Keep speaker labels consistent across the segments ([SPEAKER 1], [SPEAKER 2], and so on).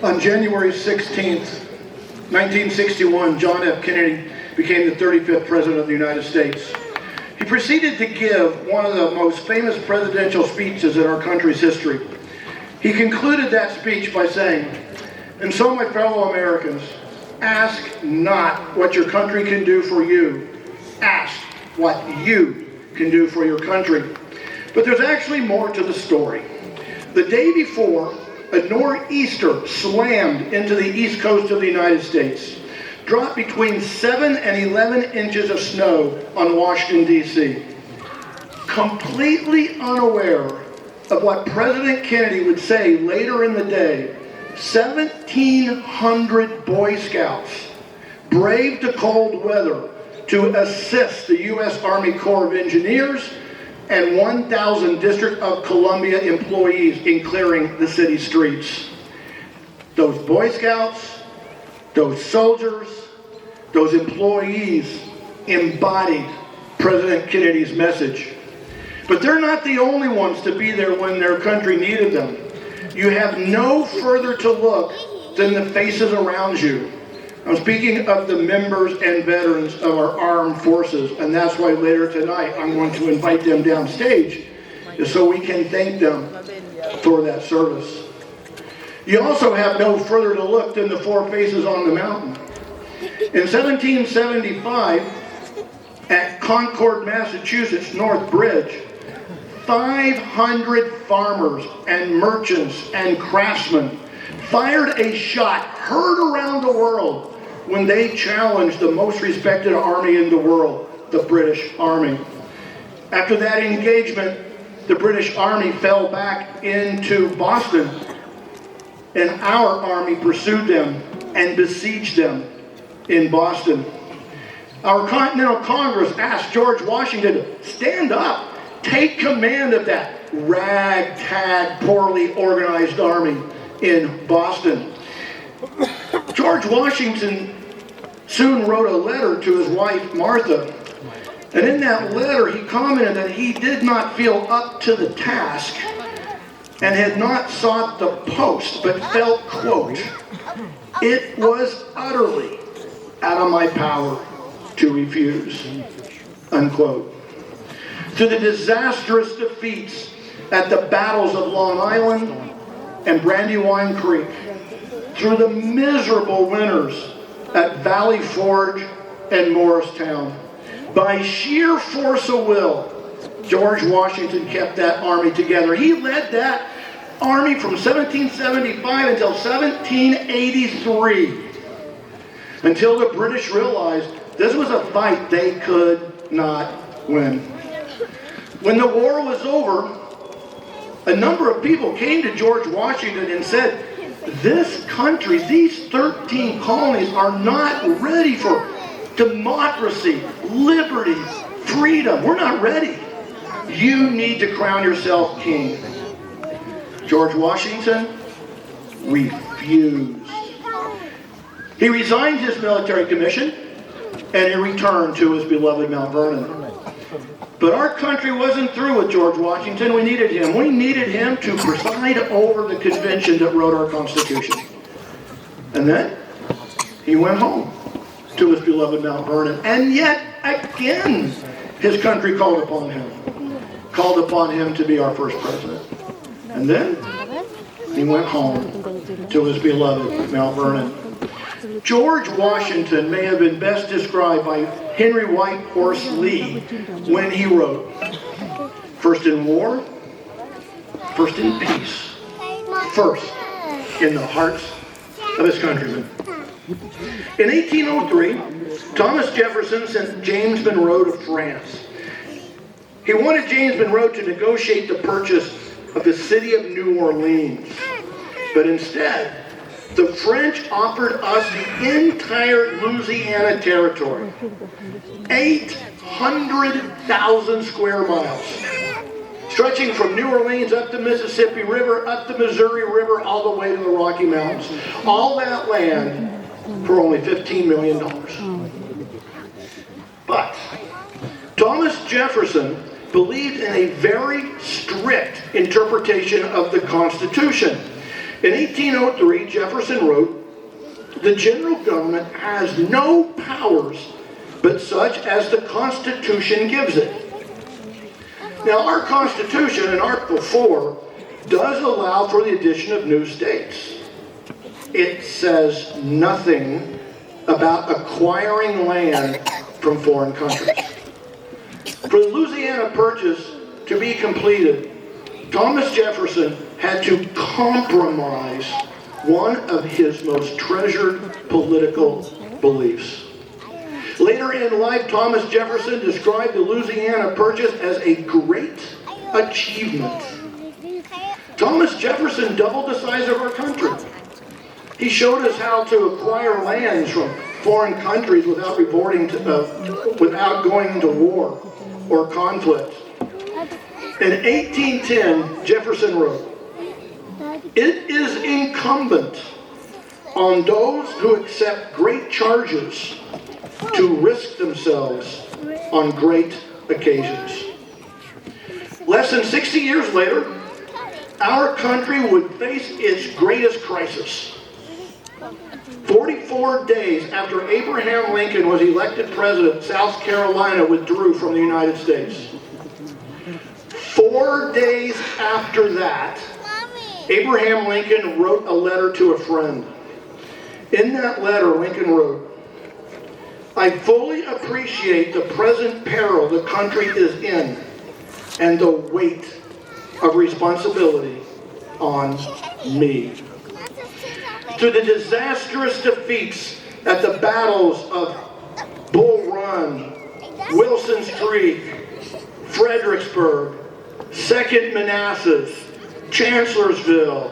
[SPEAKER 1] On January 16th, 1961, John F. Kennedy became the 35th President of the United States. He proceeded to give one of the most famous presidential speeches in our country's history. He concluded that speech by saying, "And so, my fellow Americans, ask not what your country can do for you. Ask what you can do for your country." But there's actually more to the story. The day before, a nor'easter slammed into the east coast of the United States, dropped between 7 and 11 inches of snow on Washington, D.C. Completely unaware of what President Kennedy would say later in the day, 1,700 Boy Scouts braved the cold weather to assist the U.S. Army Corps of Engineers and 1,000 District of Columbia employees in clearing the city streets. Those Boy Scouts, those soldiers, those employees embodied President Kennedy's message. But they're not the only ones to be there when their country needed them. You have no further to look than the faces around you. I'm speaking of the members and veterans of our armed forces, and that's why later tonight I'm going to invite them downstage so we can thank them for that service. You also have no further to look than the four faces on the mountain. In 1775, at Concord, Massachusetts, North Bridge, 500 farmers and merchants and craftsmen fired a shot heard around the world when they challenged the most respected army in the world, the British Army. After that engagement, the British Army fell back into Boston, and our army pursued them and besieged them in Boston. Our Continental Congress asked George Washington to stand up, take command of that ragtag, poorly organized army in Boston. George Washington soon wrote a letter to his wife, Martha, and in that letter he commented that he did not feel up to the task and had not sought the post, but felt, quote, "It was utterly out of my power to refuse," unquote. To the disastrous defeats at the battles of Long Island and Brandywine Creek, through the miserable winters at Valley Forge and Morristown, by sheer force of will, George Washington kept that army together. He led that army from 1775 until 1783, until the British realized this was a fight they could not win. When the war was over, a number of people came to George Washington and said, this country, these 13 colonies are not ready for democracy, liberty, freedom. We're not ready. You need to crown yourself king. George Washington refused. He resigned his military commission and he returned to his beloved Mount Vernon. But our country wasn't through with George Washington. We needed him. We needed him to preside over the convention that wrote our Constitution. And then he went home to his beloved Mount Vernon. And yet again, his country called upon him to be our first president. And then he went home to his beloved Mount Vernon. George Washington may have been best described by Henry Whitehorse Lee when he wrote, "First in war, first in peace, first in the hearts of his countrymen." In 1803, Thomas Jefferson sent James Monroe to France. He wanted James Monroe to negotiate the purchase of the city of New Orleans. But instead, the French offered us the entire Louisiana territory, 800,000 square miles, stretching from New Orleans up the Mississippi River, up the Missouri River, all the way to the Rocky Mountains. All that land for only $15 million. But Thomas Jefferson believed in a very strict interpretation of the Constitution. In 1803, Jefferson wrote, "The general government has no powers but such as the Constitution gives it." Now, our Constitution in Article 4 does allow for the addition of new states. It says nothing about acquiring land from foreign countries. For the Louisiana Purchase to be completed, Thomas Jefferson had to compromise one of his most treasured political beliefs. Later in life, Thomas Jefferson described the Louisiana Purchase as a great achievement. Thomas Jefferson doubled the size of our country. He showed us how to acquire lands from foreign countries without without going into war or conflict. In 1810, Jefferson wrote, "It is incumbent on those who accept great charges to risk themselves on great occasions." Less than 60 years later, our country would face its greatest crisis. 44 days after Abraham Lincoln was elected president, South Carolina withdrew from the United States. 4 days after that, Abraham Lincoln wrote a letter to a friend. In that letter, Lincoln wrote, "I fully appreciate the present peril the country is in and the weight of responsibility on me." To the disastrous defeats at the battles of Bull Run, Wilson's Creek, Fredericksburg, Second Manassas, Chancellorsville,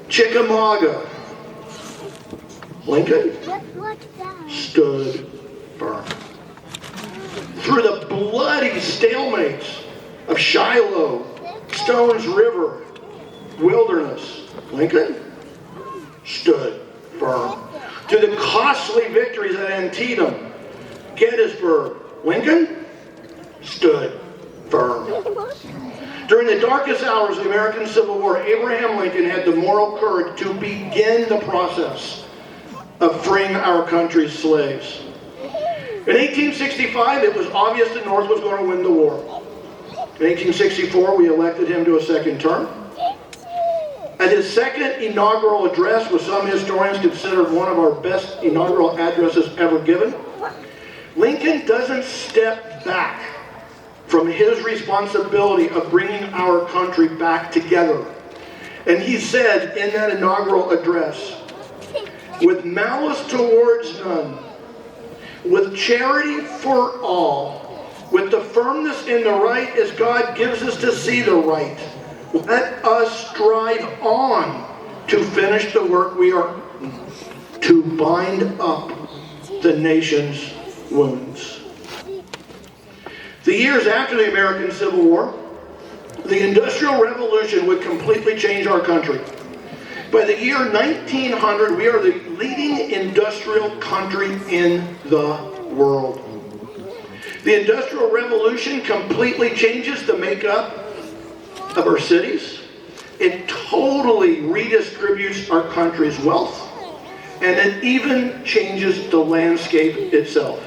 [SPEAKER 1] Chickamauga, Lincoln stood firm. Through the bloody stalemates of Shiloh, Stones River, Wilderness, Lincoln stood firm. To the costly victories at Antietam, Gettysburg, Lincoln stood firm. During the darkest hours of the American Civil War, Abraham Lincoln had the moral courage to begin the process of freeing our country's slaves. In 1865, it was obvious the North was going to win the war. In 1864, we elected him to a second term. At his second inaugural address, which some historians considered one of our best inaugural addresses ever given, Lincoln doesn't step back from his responsibility of bringing our country back together. And he said in that inaugural address, "With malice towards none, with charity for all, with the firmness in the right as God gives us to see the right, let us strive on to finish the work we are, to bind up the nation's wounds." The years after the American Civil War, the Industrial Revolution would completely change our country. By the year 1900, we are the leading industrial country in the world. The Industrial Revolution completely changes the makeup of our cities. It totally redistributes our country's wealth, and it even changes the landscape itself.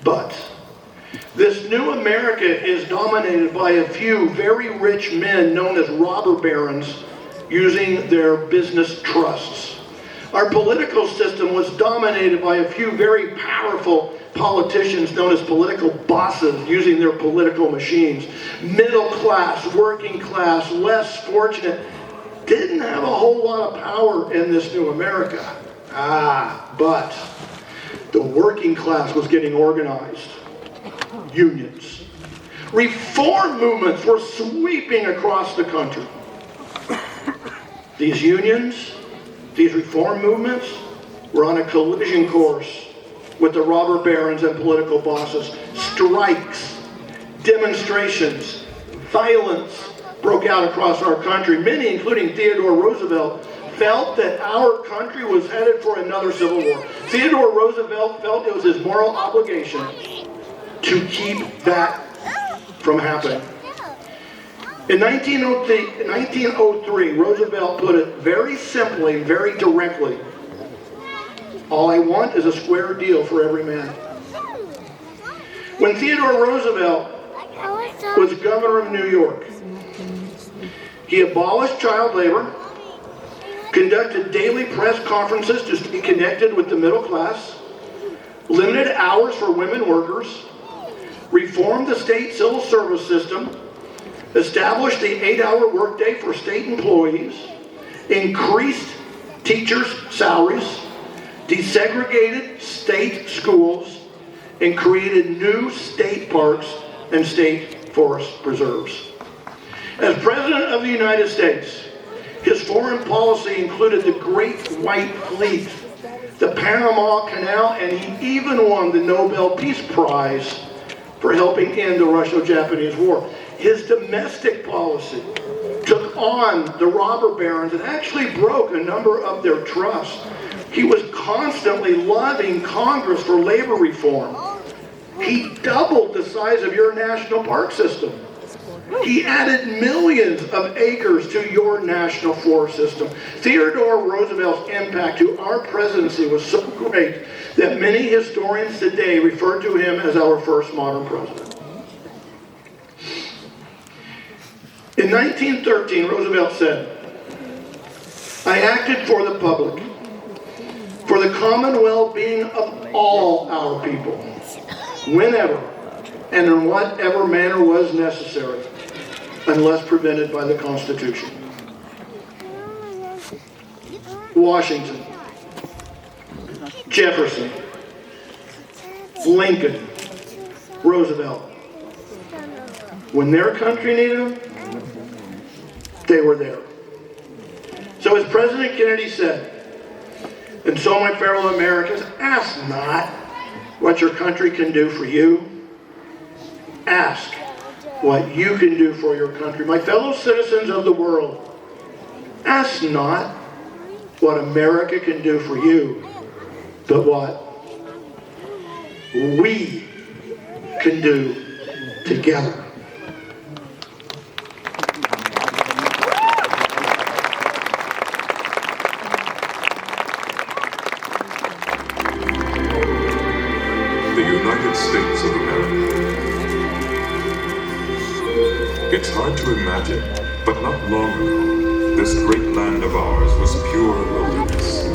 [SPEAKER 1] But this new America is dominated by a few very rich men known as robber barons using their business trusts. Our political system was dominated by a few very powerful politicians known as political bosses using their political machines. Middle class, working class, less fortunate, didn't have a whole lot of power in this new America. But the working class was getting organized. Unions. Reform movements were sweeping across the country. These unions, these reform movements, were on a collision course with the robber barons and political bosses. Strikes, demonstrations, violence broke out across our country. Many, including Theodore Roosevelt, felt that our country was headed for another civil war. Theodore Roosevelt felt it was his moral obligation to keep that from happening. In 1903, Roosevelt put it very simply, very directly. All I want is a square deal for every man. When Theodore Roosevelt was governor of New York, he abolished child labor, conducted daily press conferences to stay connected with the middle class, limited hours for women workers, reformed the state civil service system, established the 8-hour workday for state employees, increased teachers' salaries, desegregated state schools, and created new state parks and state forest preserves. As President of the United States, his foreign policy included the Great White Fleet, the Panama Canal, and he even won the Nobel Peace Prize for helping end the Russo-Japanese War. His domestic policy took on the robber barons and actually broke a number of their trusts. He was constantly lobbying Congress for labor reform. He doubled the size of your national park system. He added millions of acres to your national forest system. Theodore Roosevelt's impact to our presidency was so great that many historians today refer to him as our first modern president. In 1913, Roosevelt said, "I acted for the public, for the common well-being of all our people, whenever and in whatever manner was necessary, unless prevented by the Constitution." Washington, Jefferson, Lincoln, Roosevelt. When their country needed them, they were there. So as President Kennedy said, "And so, my fellow Americans, ask not what your country can do for you. Ask what you can do for your country. My fellow citizens of the world, ask not what America can do for you, but what we can do together."
[SPEAKER 2] The United States of America. It's hard to imagine, but not long ago, this great land of ours was pure wilderness.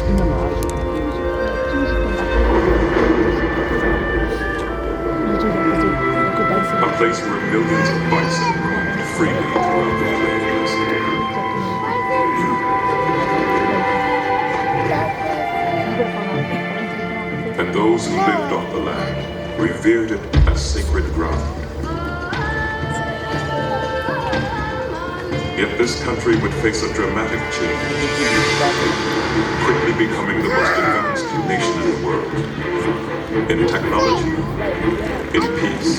[SPEAKER 2] A place where millions of bison roamed freely throughout the plains. And those who lived on the land revered it as sacred ground. Yet this country would face a dramatic change, quickly becoming the most advanced nation in the world, in technology, in peace,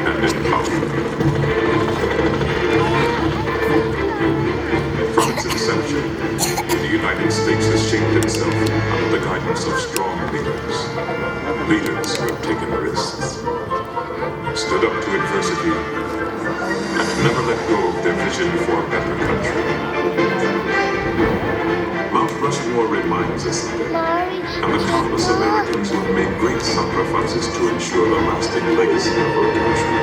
[SPEAKER 2] and in power. From its inception, the United States has shaped itself under the guidance of strong leaders who have taken risks, stood up to adversity, and never let go of their vision for a better country. Mount Rushmore reminds us of it, and the countless Americans who have made great sacrifices to ensure the lasting legacy of our country.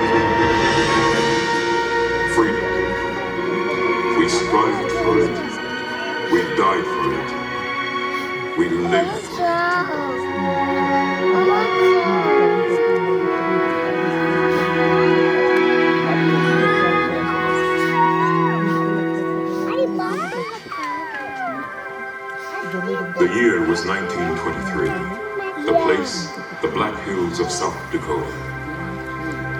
[SPEAKER 2] Freedom. We strived for it. We died for it. We live for it. The year was 1923. The place, the Black Hills of South Dakota.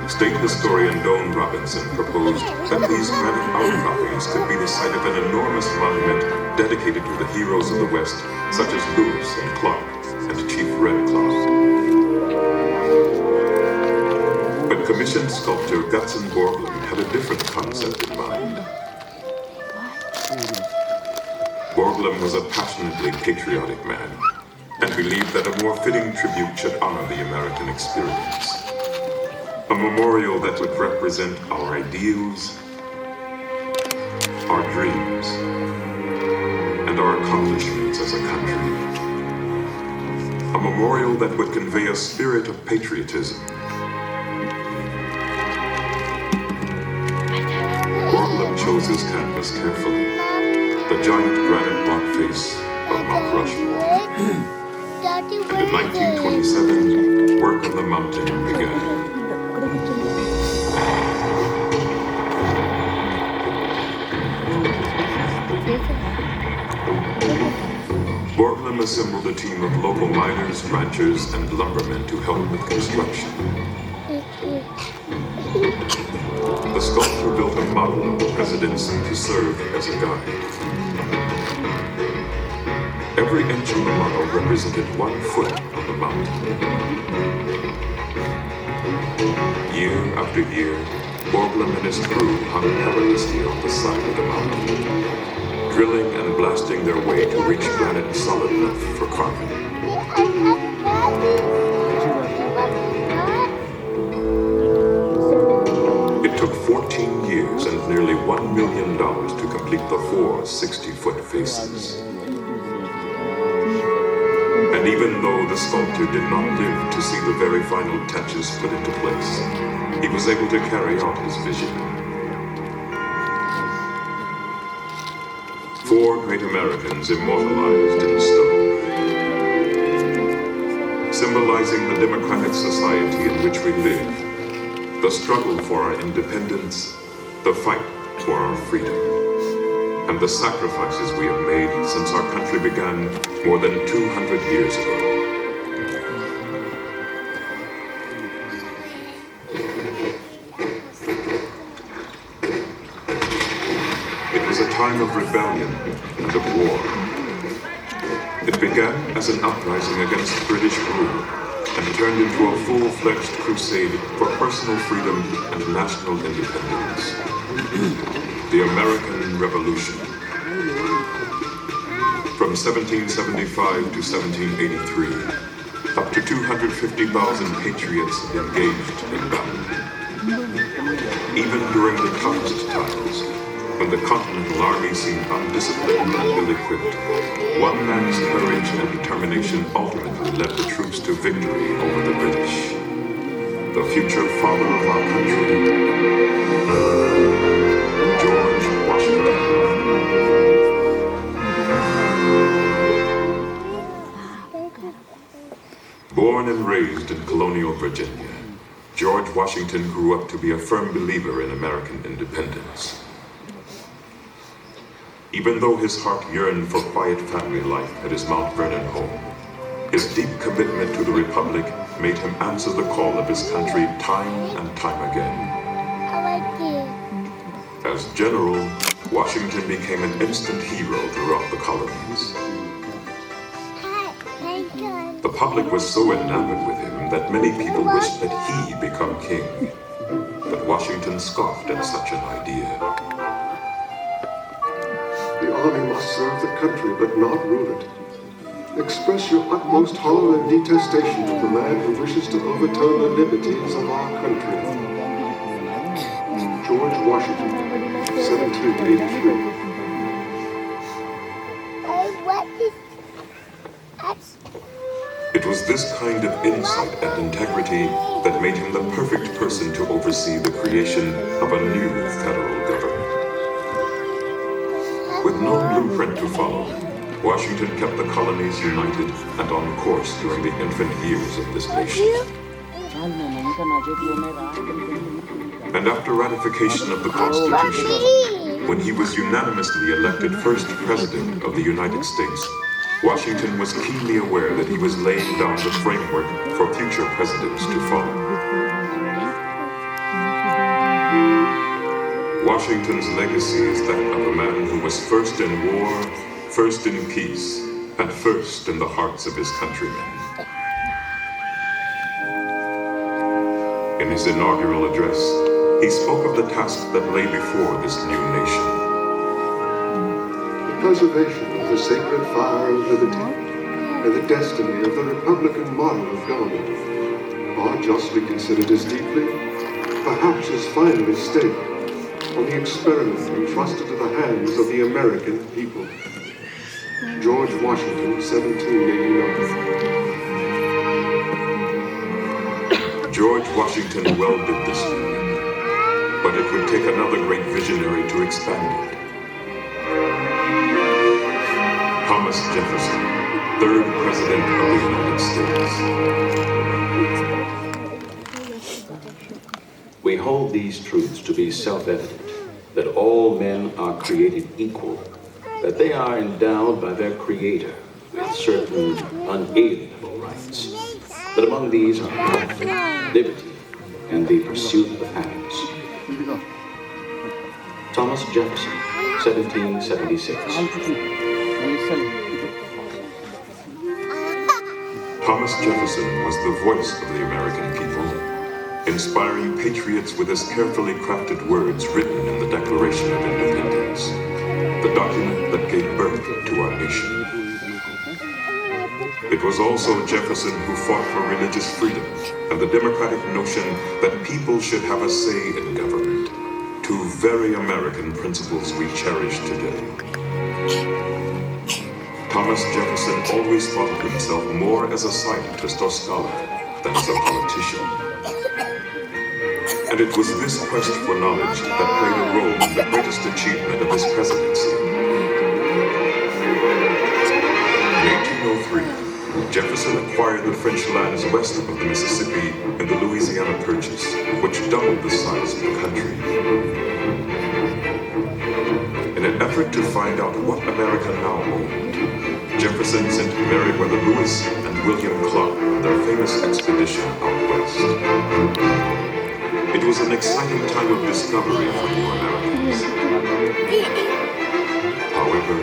[SPEAKER 2] State historian Don Robinson proposed that these granite outcroppings could be the site of an enormous monument dedicated to the heroes of the West, such as Lewis and Clark and Chief Red Cloud. But commissioned sculptor Gutzon Borglum had a different concept in mind. Borglum was a passionately patriotic man, and believed that a more fitting tribute should honor the American experience. A memorial that would represent our ideals our dreams, and our accomplishments as a country. A memorial that would convey a spirit of patriotism. Borglum chose his canvas carefully, the giant granite rock face of Mount Rushmore. And in 1927, work on the mountain began. Borglum assembled a team of local miners, ranchers, and lumbermen to help with construction. The sculptor built a model of the presidency to serve as a guide. Every inch of the model represented 1 foot of the mountain. Year after year, Borglum and his crew hung tirelessly on the side of the mountain, drilling and blasting their way to reach granite solid enough for carving. It took 14 years and nearly $1 million to complete the 4 60-foot faces. And even though the sculptor did not live to see the very final touches put into place, he was able to carry out his vision. 4 great Americans immortalized in stone, symbolizing the democratic society in which we live, the struggle for our independence, the fight for our freedom, and the sacrifices we have made since our country began more than 200 years ago. It was a time of rebellion and of war. It began as an uprising against British rule and turned into a full-fledged crusade for personal freedom and national independence. The American Revolution. From 1775 to 1783, up to 250,000 patriots engaged in battle. Even during the toughest times, when the Continental Army seemed undisciplined and ill-equipped, one man's courage and determination ultimately led the troops to victory over the British. The future father of our country, George Washington. Born and raised in colonial Virginia, George Washington grew up to be a firm believer in American independence. Even though his heart yearned for quiet family life at his Mount Vernon home, his deep commitment to the Republic made him answer the call of his country time and time again. As general, Washington became an instant hero throughout the colonies. The public was so enamored with him that many people wished that he become king. But Washington scoffed at such an idea.
[SPEAKER 3] The army must serve the country, but not rule it. Express your utmost horror and detestation to the man who wishes to overturn the liberties of our country. George Washington, 1783.
[SPEAKER 2] It was this kind of insight and integrity that made him the perfect person to oversee the creation of a new federal government. With no blueprint to follow, Washington kept the colonies united and on course during the infant years of this nation. And after ratification of the Constitution, when he was unanimously elected first president of the United States, Washington was keenly aware that he was laying down the framework for future presidents to follow. Washington's legacy is that of a man who was first in war, first in peace, and first in the hearts of his countrymen. In his inaugural address, he spoke of the task that lay before this new nation.
[SPEAKER 3] The preservation of the sacred fire of liberty and the destiny of the Republican model of government are justly considered as deeply, perhaps as finely staked, on the experiment entrusted to the hands of the American people. George Washington, 1789.
[SPEAKER 2] George Washington well did this dream, but it would take another great visionary to expand it. Thomas Jefferson, third President of the United States.
[SPEAKER 4] We hold these truths to be self-evident, that all men are created equal, that they are endowed by their Creator with certain unalienable rights, that among these are health, liberty, and the pursuit of happiness. Thomas Jefferson, 1776.
[SPEAKER 2] Thomas Jefferson was the voice of the American people, inspiring patriots with his carefully crafted words written in the Declaration of Independence, the document that gave birth to our nation. It was also Jefferson who fought for religious freedom and the democratic notion that people should have a say in government, two very American principles we cherish today. Thomas Jefferson always thought of himself more as a scientist or scholar than as a politician. And it was this quest for knowledge that played a role in the greatest achievement of his presidency. In 1803, Jefferson acquired the French lands west of the Mississippi in the Louisiana Purchase, which doubled the size of the country. In an effort to find out what America now owned, Jefferson sent Meriwether Lewis and William Clark on their famous expedition out west. It was an exciting time of discovery for new Americans. However,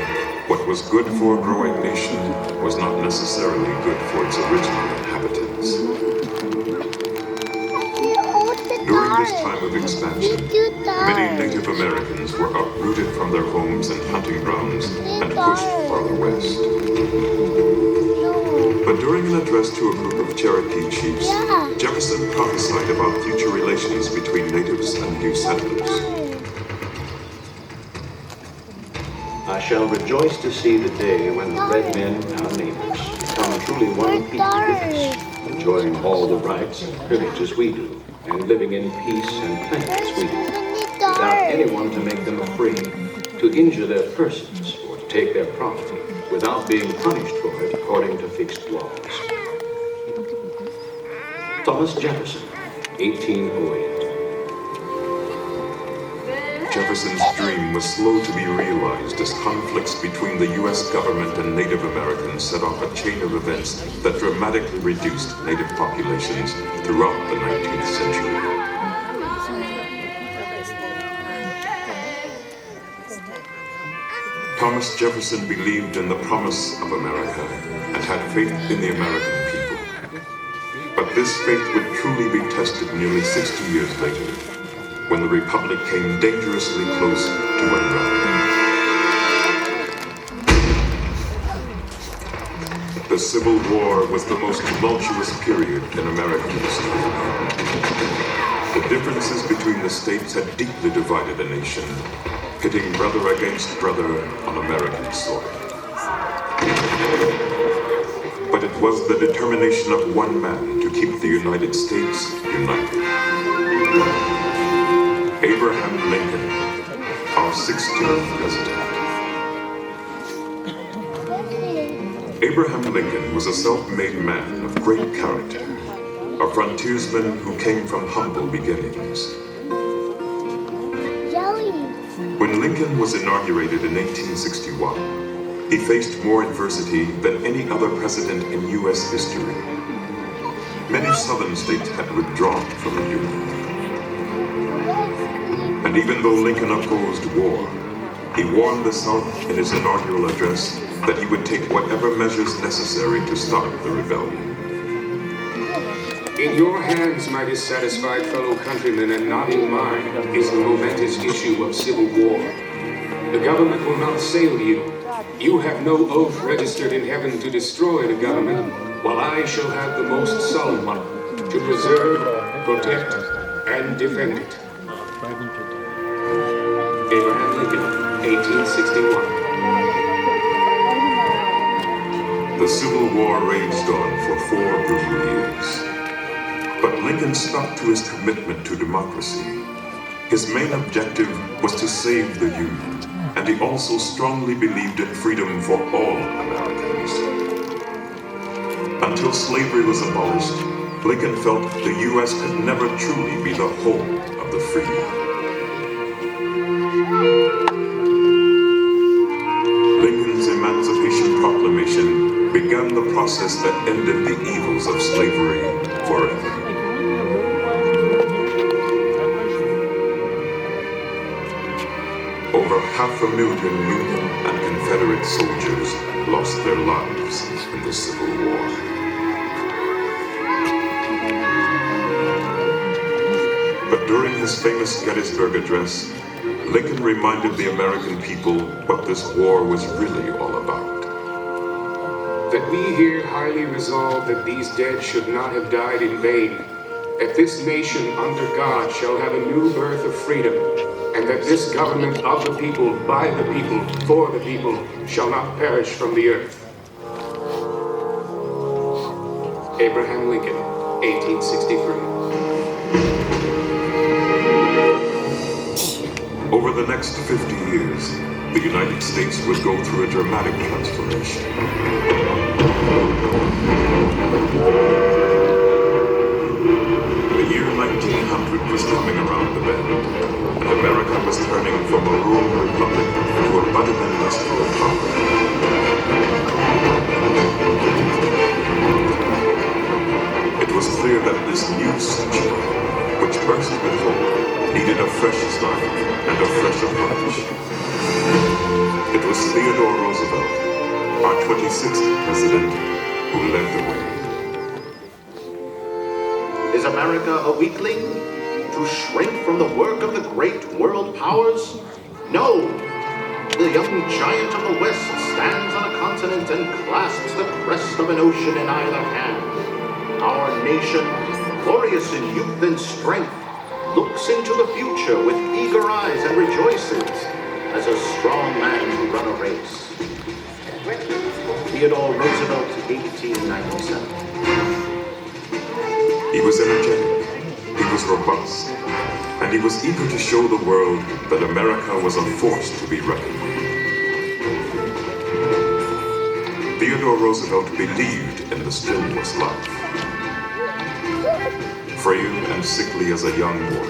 [SPEAKER 2] what was good for a growing nation was not necessarily good for its original inhabitants. During this time of expansion, many Native Americans were uprooted from their homes and hunting grounds and pushed farther west. But during an address to a group of Cherokee chiefs, Jefferson prophesied about future relations between natives and new settlers.
[SPEAKER 4] I shall rejoice to see the day when the red men, our neighbors, become truly one people with us, enjoying all the rights and privileges we do, and living in peace and plenty as we do, without anyone to make them afraid, to injure their persons, or to take their property, without being punished for it according to fixed laws. Thomas Jefferson, 1808.
[SPEAKER 2] Jefferson's dream was slow to be realized as conflicts between the U.S. government and Native Americans set off a chain of events that dramatically reduced Native populations throughout the 19th century. Thomas Jefferson believed in the promise of America and had faith in the American people. But this faith would truly be tested nearly 60 years later, when the Republic came dangerously close to unraveling. The Civil War was the most tumultuous period in American history. The differences between the states had deeply divided the nation, pitting brother against brother on American soil. But it was the determination of one man to keep the United States united. Abraham Lincoln, our 16th president. Abraham Lincoln was a self-made man of great character, a frontiersman who came from humble beginnings. When Lincoln was inaugurated in 1861, he faced more adversity than any other president in U.S. history. Many southern states had withdrawn from the Union. And even though Lincoln opposed war, he warned the South in his inaugural address that he would take whatever measures necessary to stop the rebellion.
[SPEAKER 5] In your hands, my dissatisfied fellow countrymen, and not in mine, is the momentous issue of civil war. The government will not assail you. You have no oath registered in heaven to destroy the government, while I shall have the most solemn one, to preserve, protect, and defend it. Abraham Lincoln, 1861.
[SPEAKER 2] The Civil War raged on for 4 brutal years. But Lincoln stuck to his commitment to democracy. His main objective was to save the Union, and he also strongly believed in freedom for all Americans. Until slavery was abolished, Lincoln felt the U.S. could never truly be the home of the free. Lincoln's Emancipation Proclamation began the process that ended the evils of slavery forever. Over 500,000 Union and Confederate soldiers lost their lives in the Civil War. But during his famous Gettysburg Address, Lincoln reminded the American people what this war was really all about.
[SPEAKER 5] That we here highly resolve that these dead should not have died in vain, that this nation under God shall have a new birth of freedom, and that this government of the people, by the people, for the people, shall not perish from the earth. Abraham Lincoln, 1863.
[SPEAKER 2] Over the next 50 years, the United States would go through a dramatic transformation. The year 1900 was coming around the bend, and America was turning from a rural republic to a budding industrial power. It was clear that this new century, which burst with hope, needed a fresh start and a fresh approach. It was Theodore Roosevelt, our 26th president, who led the way.
[SPEAKER 4] Is America a weakling? To shrink from the work of the great world powers? No! The young giant of the West stands on a continent and clasps the crest of an ocean in either hand. Our nation, glorious in youth and strength, looks into the future with eager eyes and rejoices as a strong man to run a race. Theodore Roosevelt, 1897.
[SPEAKER 2] He was energetic, he was robust, and he was eager to show the world that America was a force to be reckoned with. Theodore Roosevelt believed in the strenuous life. Frail and sickly as a young boy,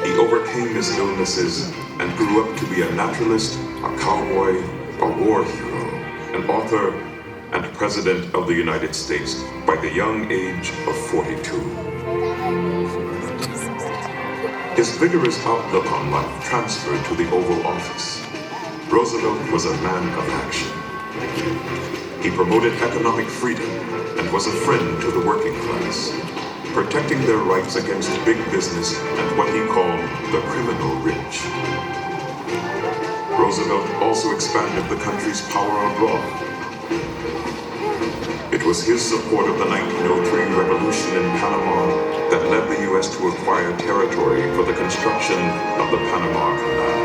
[SPEAKER 2] he overcame his illnesses and grew up to be a naturalist, a cowboy, a war hero, an author, and President of the United States by the young age of 42. His vigorous outlook on life transferred to the Oval Office. Roosevelt was a man of action. He promoted economic freedom and was a friend to the working class, protecting their rights against big business and what he called the criminal rich. Roosevelt also expanded the country's power abroad. It was his support of the 1903 revolution in Panama that led the U.S. to acquire territory for the construction of the Panama Canal.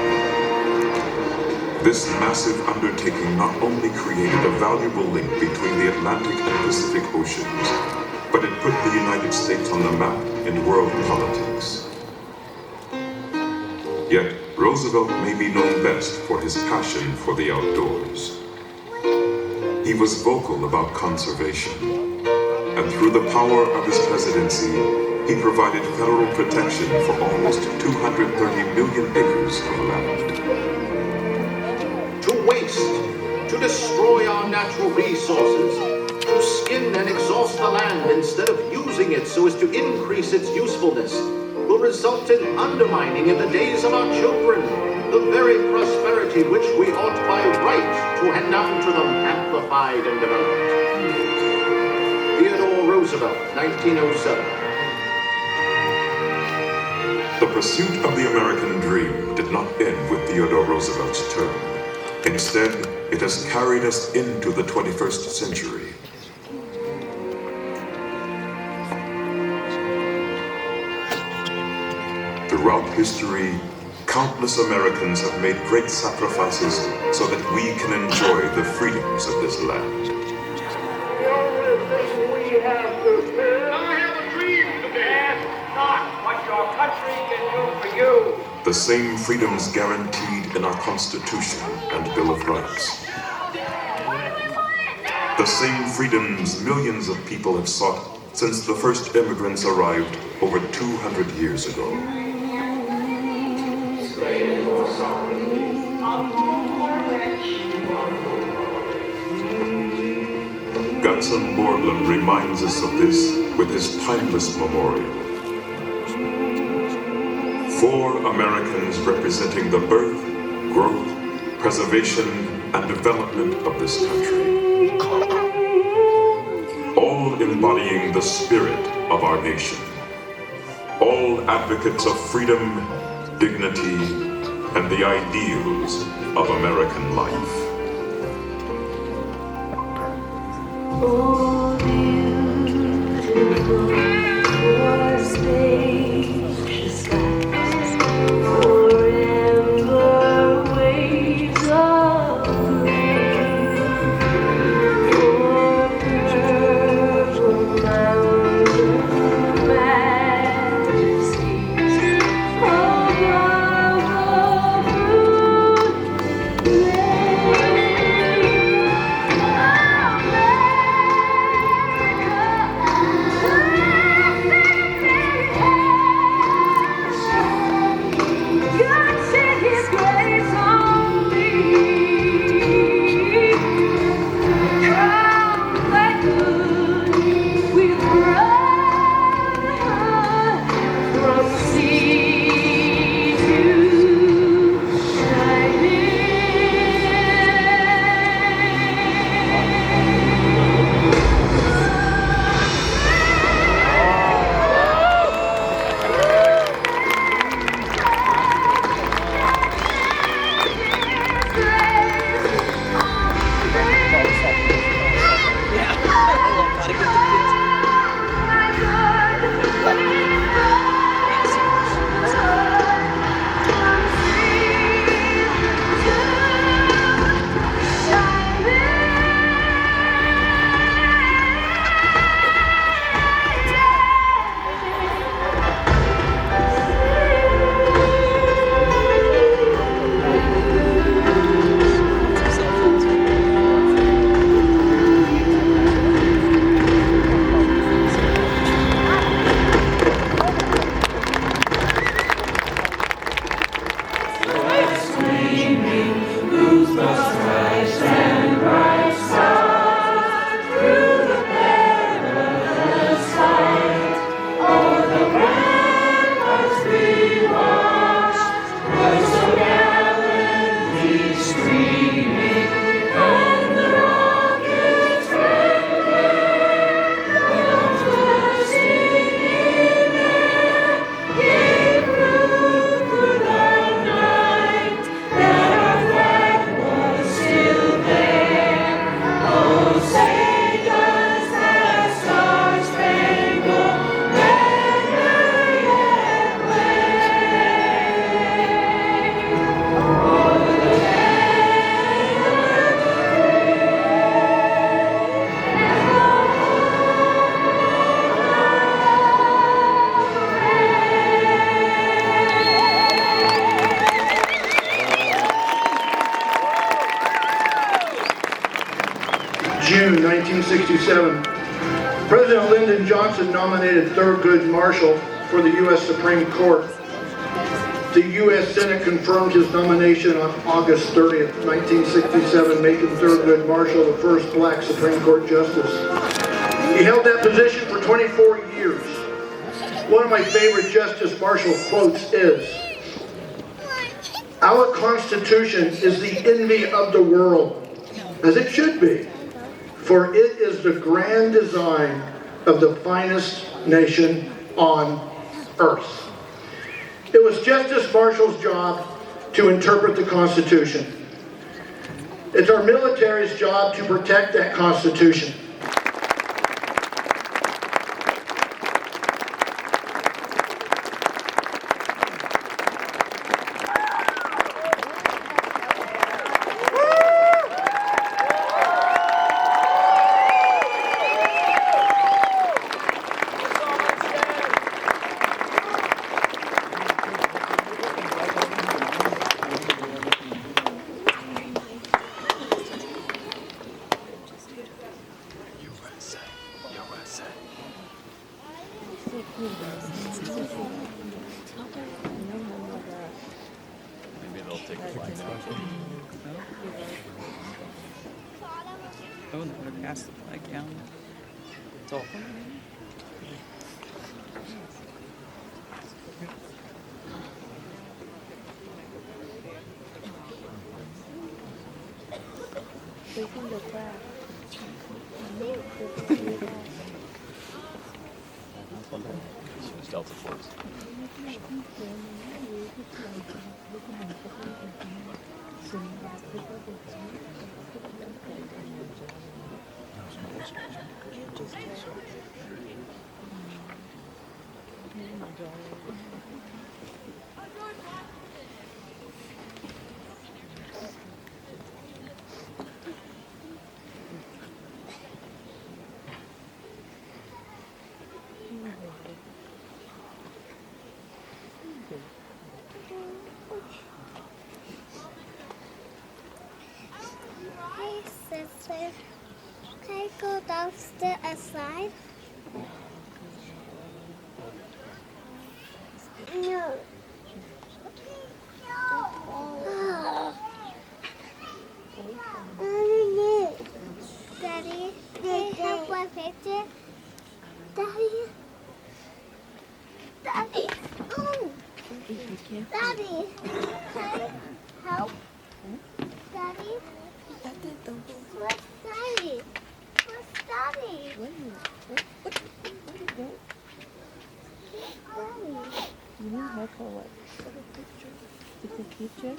[SPEAKER 2] This massive undertaking not only created a valuable link between the Atlantic and Pacific Oceans, but it put the United States on the map in world politics. Yet, Roosevelt may be known best for his passion for the outdoors. He was vocal about conservation, and through the power of his presidency, he provided federal protection for almost 230 million acres of land.
[SPEAKER 4] To waste, to destroy our natural resources, to skin and exhaust the land instead of using it so as to increase its usefulness, will result in undermining in the days of our children the very prosperity which we ought by right to hand down to them amplified and developed. Theodore Roosevelt, 1907.
[SPEAKER 2] The pursuit of the American dream did not end with Theodore Roosevelt's term. Instead, it has carried us into the 21st century. Throughout history, countless Americans have made great sacrifices so that we can enjoy the freedoms of this land. The same freedoms guaranteed in our Constitution and Bill of Rights. The same freedoms millions of people have sought since the first immigrants arrived over 200 years ago. Gutzon Borglum reminds us of this with his timeless memorial. 4 Americans representing the birth, growth, preservation, and development of this country. All embodying the spirit of our nation. All advocates of freedom, dignity, and the ideals of American life.
[SPEAKER 6] Oh, beautiful for spacious skies, forever waves of green, for purple mountain majesties, above the fruitless
[SPEAKER 1] June 1967, President Lyndon Johnson nominated Thurgood Marshall for the U.S. Supreme Court. The U.S. Senate confirmed his nomination on August 30th, 1967, making Thurgood Marshall the first black Supreme Court justice. He held that position for 24 years. One of my favorite Justice Marshall quotes is, "Our Constitution is the envy of the world, as it should be, for it is the grand design of the finest nation on earth." It was Justice Marshall's job to interpret the Constitution. It's our military's job to protect that Constitution.
[SPEAKER 7] Oh, and they're going to pass the flag down. It's all.
[SPEAKER 8] Delta Force.
[SPEAKER 9] Hey, sister. Can I go downstairs aside? No. Daddy, can I have one picture? Daddy. Daddy. Oh. Daddy. Can I help? Daddy. Where's Daddy? Where's Daddy?
[SPEAKER 6] You need help for what? Take a picture?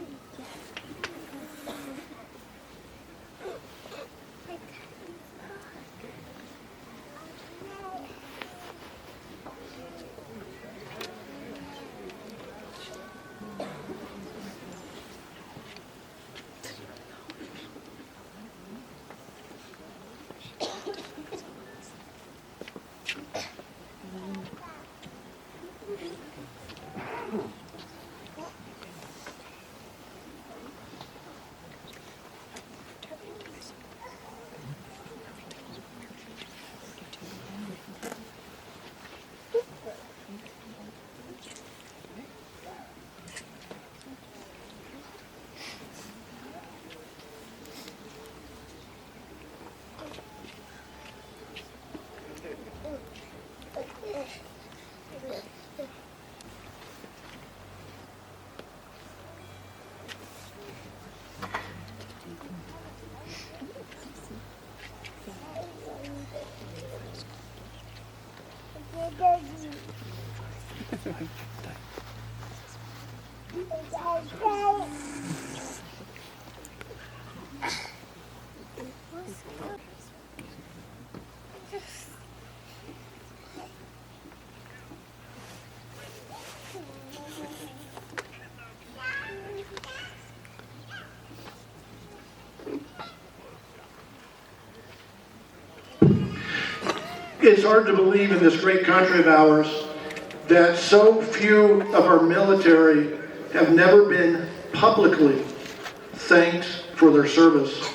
[SPEAKER 1] It's hard to believe in this great country of ours that so few of our military have never been publicly thanked for their service.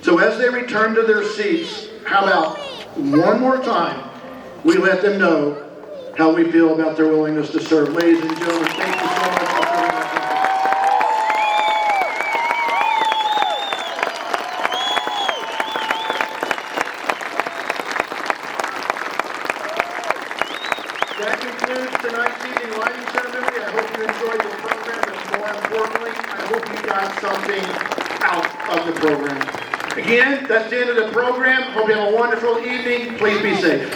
[SPEAKER 1] So as they return to their seats, how about one more time we let them know how we feel about their willingness to serve. Ladies and gentlemen, thank you so much for serving our country. That concludes tonight's evening lighting ceremony. I hope you enjoyed the program, and more importantly, I hope you got something out of the program. Again, that's the end of the program. Hope you have a wonderful evening. Please be safe.